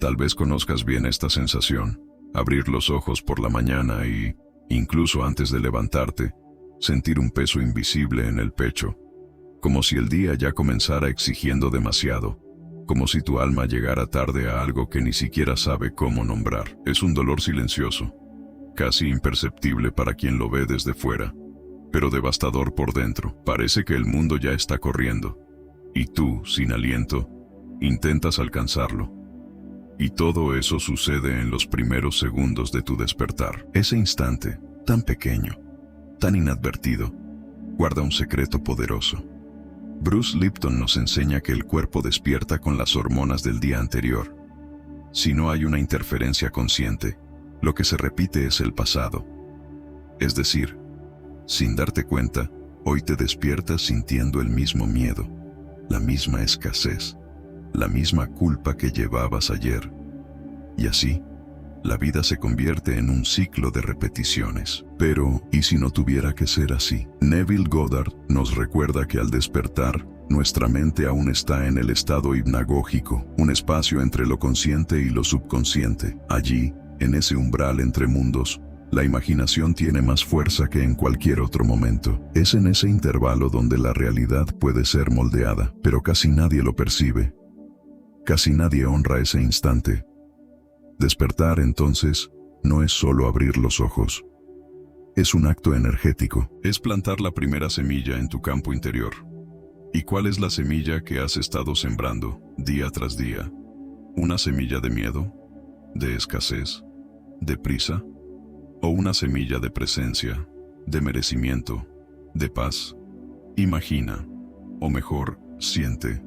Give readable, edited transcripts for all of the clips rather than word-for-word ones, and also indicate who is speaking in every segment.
Speaker 1: Tal vez conozcas bien esta sensación, abrir los ojos por la mañana y, incluso antes de levantarte, sentir un peso invisible en el pecho, como si el día ya comenzara exigiendo demasiado, como si tu alma llegara tarde a algo que ni siquiera sabe cómo nombrar. Es un dolor silencioso, casi imperceptible para quien lo ve desde fuera, pero devastador por dentro. Parece que el mundo ya está corriendo, y tú, sin aliento, intentas alcanzarlo. Y todo eso sucede en los primeros segundos de tu despertar. Ese instante, tan pequeño, tan inadvertido, guarda un secreto poderoso. Bruce Lipton nos enseña que el cuerpo despierta con las hormonas del día anterior. Si no hay una interferencia consciente, lo que se repite es el pasado. Es decir, sin darte cuenta, hoy te despiertas sintiendo el mismo miedo, la misma escasez, la misma culpa que llevabas ayer. Y así, la vida se convierte en un ciclo de repeticiones. Pero, ¿y si no tuviera que ser así? Neville Goddard nos recuerda que al despertar, nuestra mente aún está en el estado hipnagógico, un espacio entre lo consciente y lo subconsciente. Allí, en ese umbral entre mundos, la imaginación tiene más fuerza que en cualquier otro momento. Es en ese intervalo donde la realidad puede ser moldeada, pero casi nadie lo percibe. Casi nadie honra ese instante. Despertar, entonces, no es solo abrir los ojos. Es un acto energético. Es plantar la primera semilla en tu campo interior. ¿Y cuál es la semilla que has estado sembrando, día tras día? ¿Una semilla de miedo? ¿De escasez? ¿De prisa? ¿O una semilla de presencia, de merecimiento, de paz? Imagina, o mejor, siente,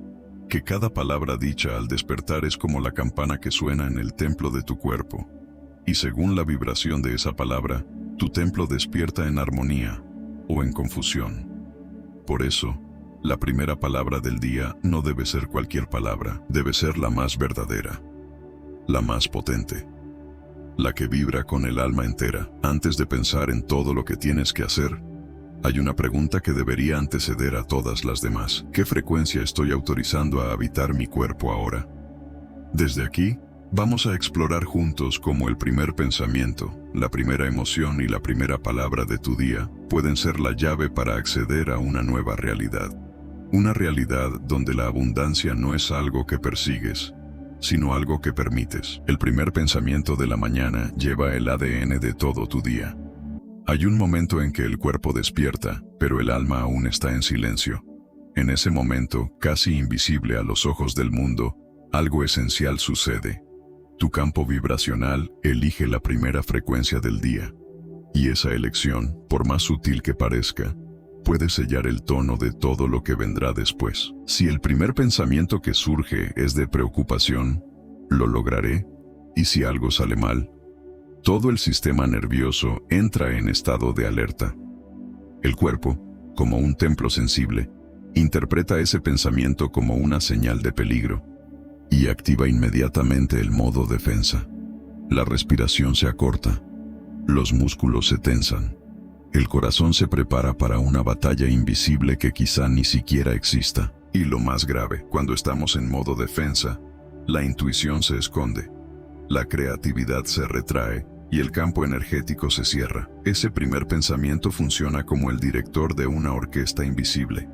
Speaker 1: que cada palabra dicha al despertar es como la campana que suena en el templo de tu cuerpo. Y según la vibración de esa palabra, tu templo despierta en armonía o en confusión. Por eso, la primera palabra del día no debe ser cualquier palabra, debe ser la más verdadera, la más potente, la que vibra con el alma entera. Antes de pensar en todo lo que tienes que hacer, hay una pregunta que debería anteceder a todas las demás. ¿Qué frecuencia estoy autorizando a habitar mi cuerpo ahora? Desde aquí, vamos a explorar juntos cómo el primer pensamiento, la primera emoción y la primera palabra de tu día pueden ser la llave para acceder a una nueva realidad. Una realidad donde la abundancia no es algo que persigues, sino algo que permites. El primer pensamiento de la mañana lleva el ADN de todo tu día. Hay un momento en que el cuerpo despierta, pero el alma aún está en silencio. En ese momento, casi invisible a los ojos del mundo, algo esencial sucede. Tu campo vibracional elige la primera frecuencia del día. Y esa elección, por más sutil que parezca, puede sellar el tono de todo lo que vendrá después. Si el primer pensamiento que surge es de preocupación, ¿lo lograré? Y si algo sale mal, todo el sistema nervioso entra en estado de alerta. El cuerpo, como un templo sensible, interpreta ese pensamiento como una señal de peligro y activa inmediatamente el modo defensa. La respiración se acorta, los músculos se tensan, el corazón se prepara para una batalla invisible que quizá ni siquiera exista. Y lo más grave, cuando estamos en modo defensa, la intuición se esconde, la creatividad se retrae y el campo energético se cierra. Ese primer pensamiento funciona como el director de una orquesta invisible.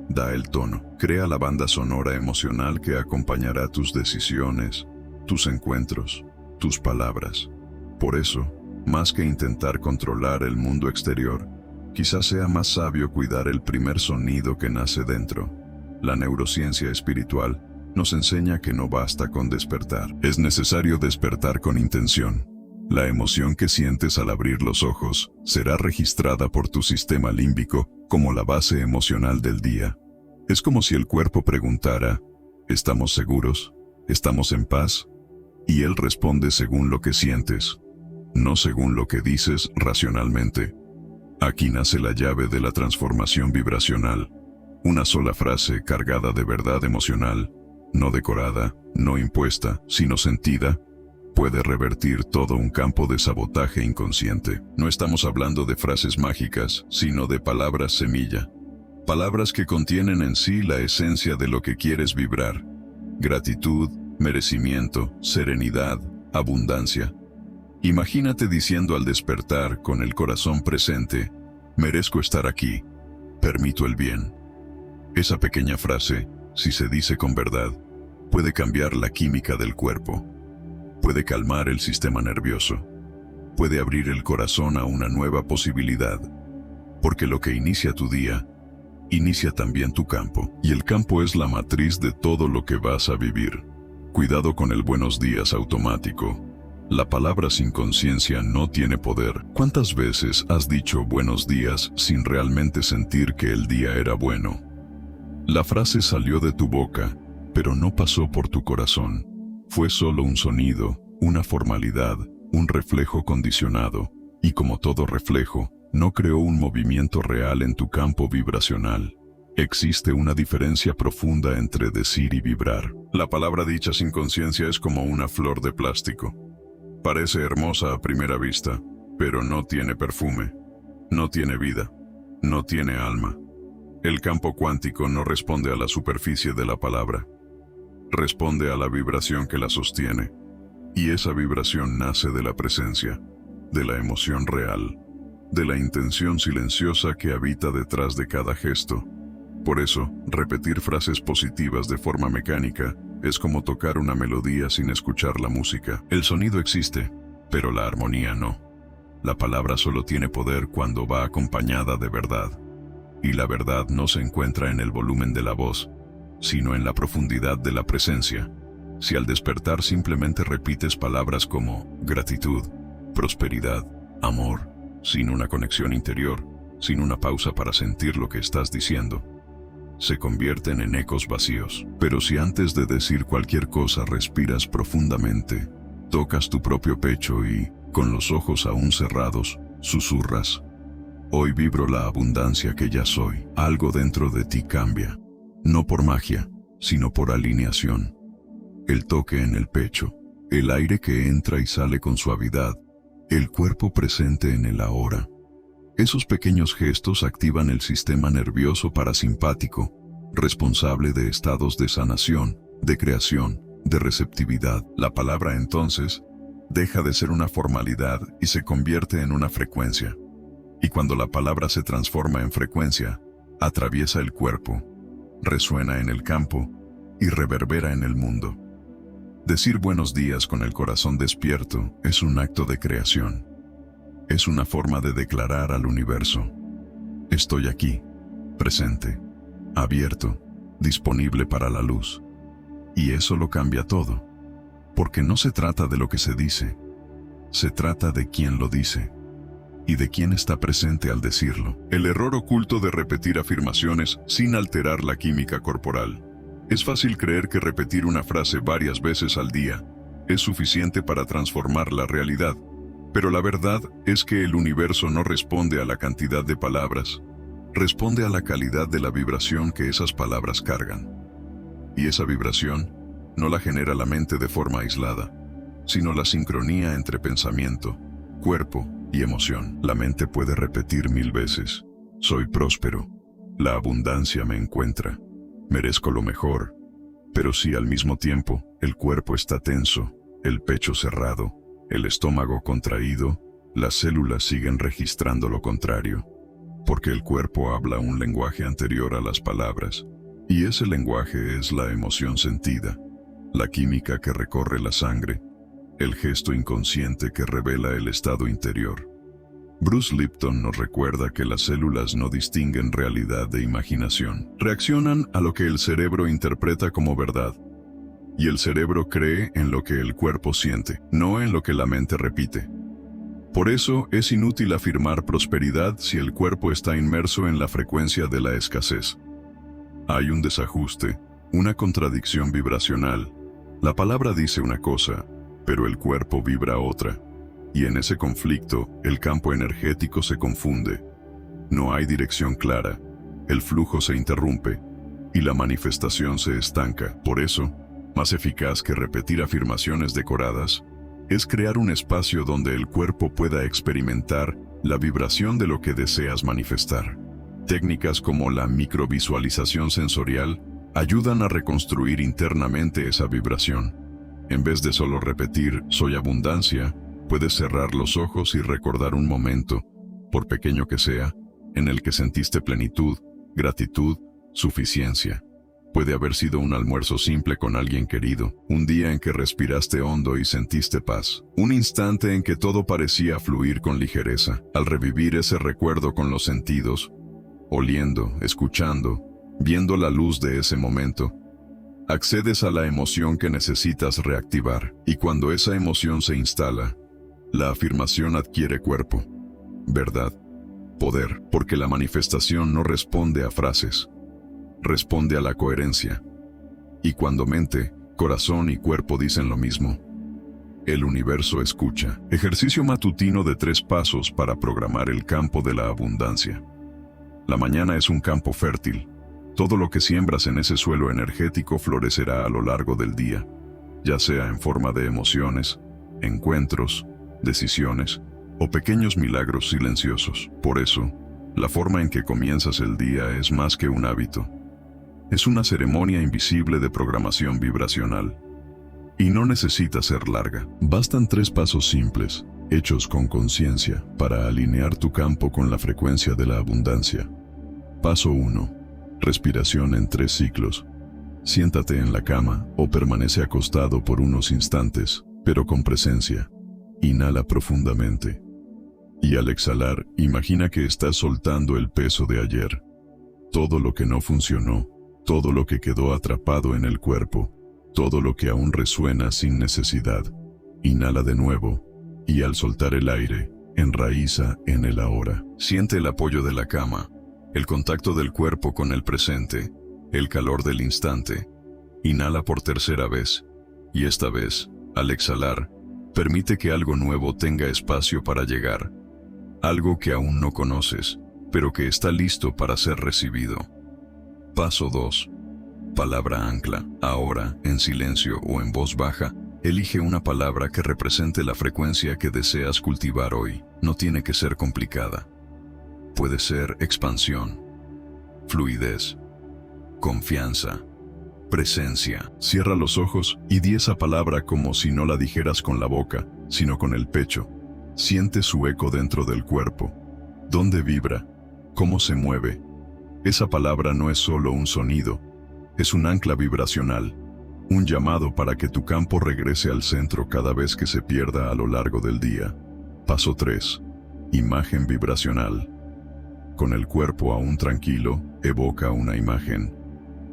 Speaker 1: Da el tono, crea la banda sonora emocional que acompañará tus decisiones, tus encuentros, tus palabras. Por eso, más que intentar controlar el mundo exterior, quizás sea más sabio cuidar el primer sonido que nace dentro. La neurociencia espiritual nos enseña que no basta con despertar. Es necesario despertar con intención. La emoción que sientes al abrir los ojos será registrada por tu sistema límbico como la base emocional del día. Es como si el cuerpo preguntara, ¿estamos seguros? ¿Estamos en paz? Y él responde según lo que sientes, no según lo que dices racionalmente. Aquí nace la llave de la transformación vibracional. Una sola frase cargada de verdad emocional, no decorada, no impuesta, sino sentida, puede revertir todo un campo de sabotaje inconsciente. No estamos hablando de frases mágicas, sino de palabras semilla. Palabras que contienen en sí la esencia de lo que quieres vibrar. Gratitud, merecimiento, serenidad, abundancia. Imagínate diciendo al despertar con el corazón presente, merezco estar aquí, permito el bien. Esa pequeña frase, si se dice con verdad, puede cambiar la química del cuerpo, puede calmar el sistema nervioso, puede abrir el corazón a una nueva posibilidad, porque lo que inicia tu día, inicia también tu campo, y el campo es la matriz de todo lo que vas a vivir. Cuidado con el buenos días automático. La palabra sin conciencia no tiene poder. ¿Cuántas veces has dicho buenos días sin realmente sentir que el día era bueno? La frase salió de tu boca, pero no pasó por tu corazón. Fue solo un sonido, una formalidad, un reflejo condicionado, y como todo reflejo, no creó un movimiento real en tu campo vibracional. Existe una diferencia profunda entre decir y vibrar. La palabra dicha sin conciencia es como una flor de plástico. Parece hermosa a primera vista, pero no tiene perfume, no tiene vida, no tiene alma. El campo cuántico no responde a la superficie de la palabra, responde a la vibración que la sostiene, y esa vibración nace de la presencia, de la emoción real, de la intención silenciosa que habita detrás de cada gesto. Por eso, repetir frases positivas de forma mecánica es como tocar una melodía sin escuchar la música. El sonido existe, pero la armonía no. La palabra solo tiene poder cuando va acompañada de verdad. Y la verdad no se encuentra en el volumen de la voz, sino en la profundidad de la presencia. Si al despertar simplemente repites palabras como gratitud, prosperidad, amor, sin una conexión interior, sin una pausa para sentir lo que estás diciendo, se convierten en ecos vacíos. Pero si antes de decir cualquier cosa respiras profundamente, tocas tu propio pecho y, con los ojos aún cerrados, susurras, hoy vibro la abundancia que ya soy. Algo dentro de ti cambia, no por magia, sino por alineación. El toque en el pecho, el aire que entra y sale con suavidad, el cuerpo presente en el ahora. Esos pequeños gestos activan el sistema nervioso parasimpático, responsable de estados de sanación, de creación, de receptividad. La palabra entonces deja de ser una formalidad y se convierte en una frecuencia. Y cuando la palabra se transforma en frecuencia, atraviesa el cuerpo, resuena en el campo y reverbera en el mundo. Decir buenos días con el corazón despierto es un acto de creación. Es una forma de declarar al universo: estoy aquí, presente, abierto, disponible para la luz. Y eso lo cambia todo, porque no se trata de lo que se dice, se trata de quién lo dice y de quién está presente al decirlo. El error oculto de repetir afirmaciones sin alterar la química corporal. Es fácil creer que repetir una frase varias veces al día es suficiente para transformar la realidad. Pero la verdad es que el universo no responde a la cantidad de palabras, responde a la calidad de la vibración que esas palabras cargan. Y esa vibración no la genera la mente de forma aislada, sino la sincronía entre pensamiento, cuerpo y emoción. La mente puede repetir 1000 veces: soy próspero, la abundancia me encuentra, merezco lo mejor. Pero si al mismo tiempo el cuerpo está tenso, el pecho cerrado, el estómago contraído, las células siguen registrando lo contrario, porque el cuerpo habla un lenguaje anterior a las palabras, y ese lenguaje es la emoción sentida, la química que recorre la sangre, el gesto inconsciente que revela el estado interior. Bruce Lipton nos recuerda que las células no distinguen realidad de imaginación. Reaccionan a lo que el cerebro interpreta como verdad. Y el cerebro cree en lo que el cuerpo siente, no en lo que la mente repite. Por eso es inútil afirmar prosperidad si el cuerpo está inmerso en la frecuencia de la escasez. Hay un desajuste, una contradicción vibracional. La palabra dice una cosa, pero el cuerpo vibra otra. Y en ese conflicto, el campo energético se confunde. No hay dirección clara, el flujo se interrumpe y la manifestación se estanca. Por eso, más eficaz que repetir afirmaciones decoradas, es crear un espacio donde el cuerpo pueda experimentar la vibración de lo que deseas manifestar. Técnicas como la microvisualización sensorial ayudan a reconstruir internamente esa vibración. En vez de solo repetir "soy abundancia", puedes cerrar los ojos y recordar un momento, por pequeño que sea, en el que sentiste plenitud, gratitud, suficiencia. Puede haber sido un almuerzo simple con alguien querido, un día en que respiraste hondo y sentiste paz, un instante en que todo parecía fluir con ligereza. Al revivir ese recuerdo con los sentidos, oliendo, escuchando, viendo la luz de ese momento, accedes a la emoción que necesitas reactivar, y cuando esa emoción se instala, la afirmación adquiere cuerpo, verdad, poder, porque la manifestación no responde a frases, responde a la coherencia. Y cuando mente, corazón y cuerpo dicen lo mismo, el universo escucha. Ejercicio matutino de 3 pasos para programar el campo de la abundancia. La mañana es un campo fértil. Todo lo que siembras en ese suelo energético florecerá a lo largo del día, ya sea en forma de emociones, encuentros, decisiones o pequeños milagros silenciosos. Por eso, la forma en que comienzas el día es más que un hábito. Es una ceremonia invisible de programación vibracional. Y no necesita ser larga. Bastan 3 pasos simples, hechos con conciencia, para alinear tu campo con la frecuencia de la abundancia. Paso 1. Respiración en 3 ciclos. Siéntate en la cama o permanece acostado por unos instantes, pero con presencia. Inhala profundamente. Y al exhalar, imagina que estás soltando el peso de ayer. Todo lo que no funcionó, todo lo que quedó atrapado en el cuerpo, todo lo que aún resuena sin necesidad. Inhala de nuevo, y al soltar el aire, enraiza en el ahora. Siente el apoyo de la cama, el contacto del cuerpo con el presente, el calor del instante. Inhala por 3ª vez, y esta vez, al exhalar, permite que algo nuevo tenga espacio para llegar. Algo que aún no conoces, pero que está listo para ser recibido. Paso 2. Palabra ancla. Ahora, en silencio o en voz baja, elige una palabra que represente la frecuencia que deseas cultivar hoy. No tiene que ser complicada. Puede ser expansión, fluidez, confianza, presencia. Cierra los ojos y di esa palabra como si no la dijeras con la boca, sino con el pecho. Siente su eco dentro del cuerpo. ¿Dónde vibra? ¿Cómo se mueve? Esa palabra no es solo un sonido, es un ancla vibracional, un llamado para que tu campo regrese al centro cada vez que se pierda a lo largo del día. Paso 3. Imagen vibracional. Con el cuerpo aún tranquilo, evoca una imagen.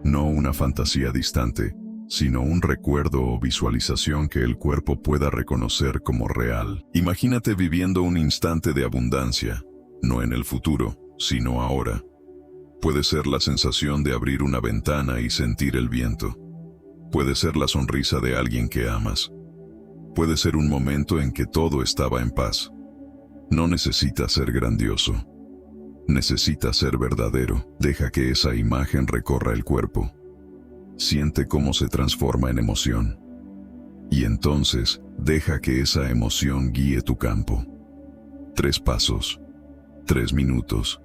Speaker 1: No una fantasía distante, sino un recuerdo o visualización que el cuerpo pueda reconocer como real. Imagínate viviendo un instante de abundancia, no en el futuro, sino ahora. Puede ser la sensación de abrir una ventana y sentir el viento. Puede ser la sonrisa de alguien que amas. Puede ser un momento en que todo estaba en paz. No necesita ser grandioso. Necesita ser verdadero. Deja que esa imagen recorra el cuerpo. Siente cómo se transforma en emoción. Y entonces, deja que esa emoción guíe tu campo. 3 pasos. 3 minutos.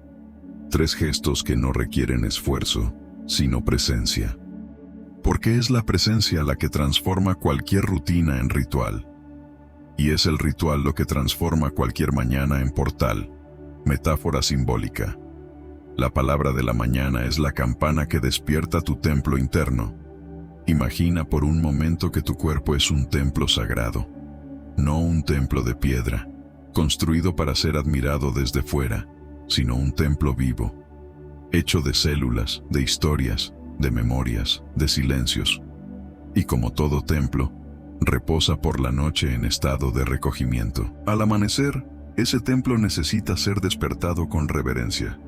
Speaker 1: 3 gestos que no requieren esfuerzo, sino presencia. Porque es la presencia la que transforma cualquier rutina en ritual. Y es el ritual lo que transforma cualquier mañana en portal, metáfora simbólica. La palabra de la mañana es la campana que despierta tu templo interno. Imagina por un momento que tu cuerpo es un templo sagrado, no un templo de piedra, construido para ser admirado desde fuera, sino un templo vivo, hecho de células, de historias, de memorias, de silencios. Y como todo templo, reposa por la noche en estado de recogimiento. Al amanecer, ese templo necesita ser despertado con reverencia.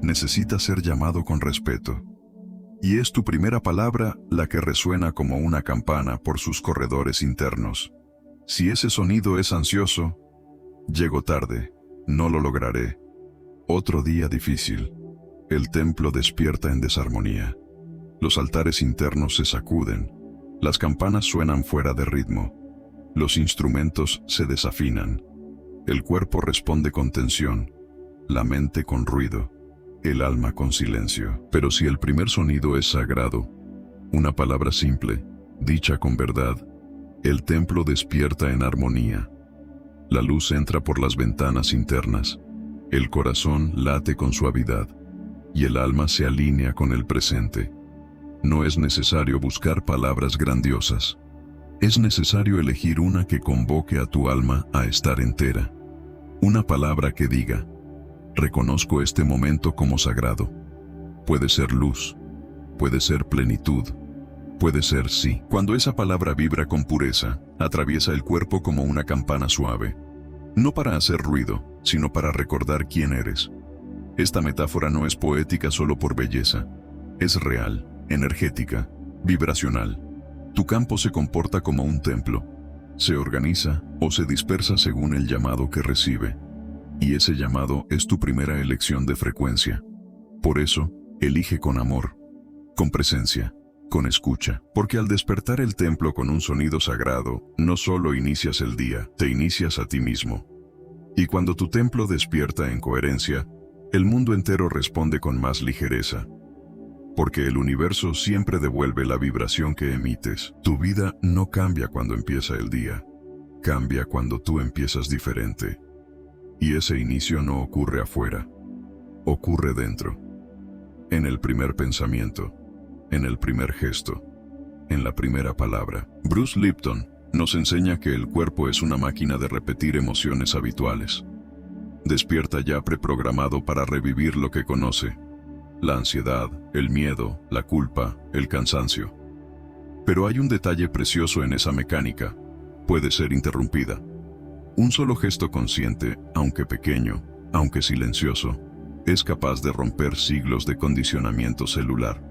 Speaker 1: Necesita ser llamado con respeto. Y es tu primera palabra la que resuena como una campana por sus corredores internos. Si ese sonido es ansioso, llego tarde, no lo lograré. Otro día difícil. El templo despierta en desarmonía. Los altares internos se sacuden. Las campanas suenan fuera de ritmo. Los instrumentos se desafinan. El cuerpo responde con tensión. La mente con ruido. El alma con silencio. Pero si el primer sonido es sagrado, una palabra simple, dicha con verdad, El templo despierta en armonía. La luz entra por las ventanas internas. El corazón late con suavidad y el alma se alinea con el presente. No es necesario buscar palabras grandiosas. Es necesario elegir una que convoque a tu alma a estar entera. Una palabra que diga: reconozco este momento como sagrado. Puede ser luz, puede ser plenitud, puede ser sí. Cuando esa palabra vibra con pureza, atraviesa el cuerpo como una campana suave. No para hacer ruido, sino para recordar quién eres. Esta metáfora no es poética solo por belleza. Es real, energética, vibracional. Tu campo se comporta como un templo. Se organiza o se dispersa según el llamado que recibe. Y ese llamado es tu primera elección de frecuencia. Por eso, elige con amor, con presencia, con escucha. Porque al despertar el templo con un sonido sagrado, no solo inicias el día, te inicias a ti mismo. Y cuando tu templo despierta en coherencia, el mundo entero responde con más ligereza. Porque el universo siempre devuelve la vibración que emites. Tu vida no cambia cuando empieza el día. Cambia cuando tú empiezas diferente. Y ese inicio no ocurre afuera. Ocurre dentro. En el primer pensamiento. En el primer gesto. En la primera palabra. Bruce Lipton nos enseña que el cuerpo es una máquina de repetir emociones habituales. Despierta ya preprogramado para revivir lo que conoce. La ansiedad, el miedo, la culpa, el cansancio. Pero hay un detalle precioso en esa mecánica. Puede ser interrumpida. Un solo gesto consciente, aunque pequeño, aunque silencioso, es capaz de romper siglos de condicionamiento celular.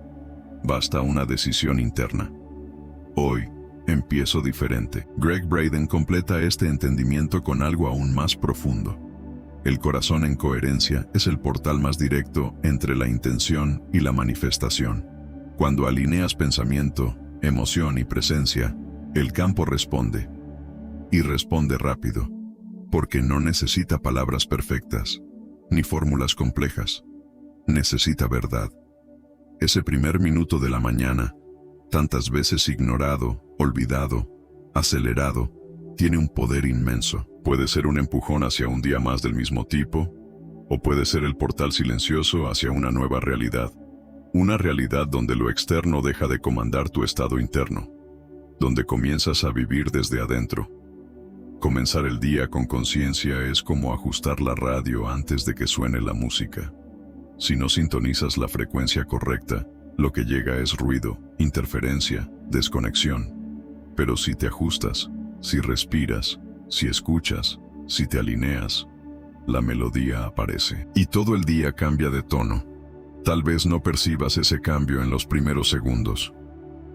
Speaker 1: Basta una decisión interna. Hoy, empiezo diferente. Gregg Braden completa este entendimiento con algo aún más profundo. El corazón en coherencia es el portal más directo entre la intención y la manifestación. Cuando alineas pensamiento, emoción y presencia, el campo responde. Y responde rápido, porque no necesita palabras perfectas, ni fórmulas complejas. Necesita verdad. Ese primer minuto de la mañana, tantas veces ignorado, olvidado, acelerado, tiene un poder inmenso. Puede ser un empujón hacia un día más del mismo tipo, o puede ser el portal silencioso hacia una nueva realidad. Una realidad donde lo externo deja de comandar tu estado interno, donde comienzas a vivir desde adentro. Comenzar el día con conciencia es como ajustar la radio antes de que suene la música. Si no sintonizas la frecuencia correcta, lo que llega es ruido, interferencia, desconexión. Pero si te ajustas, si respiras, si escuchas, si te alineas, la melodía aparece. Y todo el día cambia de tono. Tal vez no percibas ese cambio en los primeros segundos.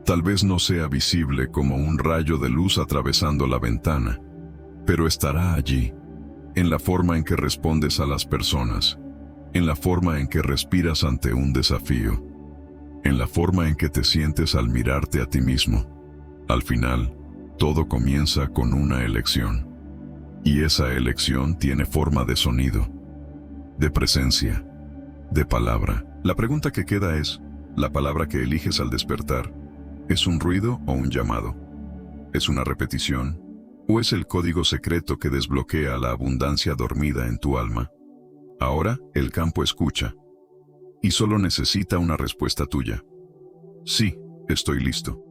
Speaker 1: Tal vez no sea visible como un rayo de luz atravesando la ventana, pero estará allí, en la forma en que respondes a las personas, en la forma en que respiras ante un desafío, en la forma en que te sientes al mirarte a ti mismo. Al final, todo comienza con una elección. Y esa elección tiene forma de sonido, de presencia, de palabra. La pregunta que queda es, ¿la palabra que eliges al despertar es un ruido o un llamado? ¿Es una repetición? ¿O es el código secreto que desbloquea la abundancia dormida en tu alma? Ahora, el campo escucha. Y solo necesita una respuesta tuya. Sí, estoy listo.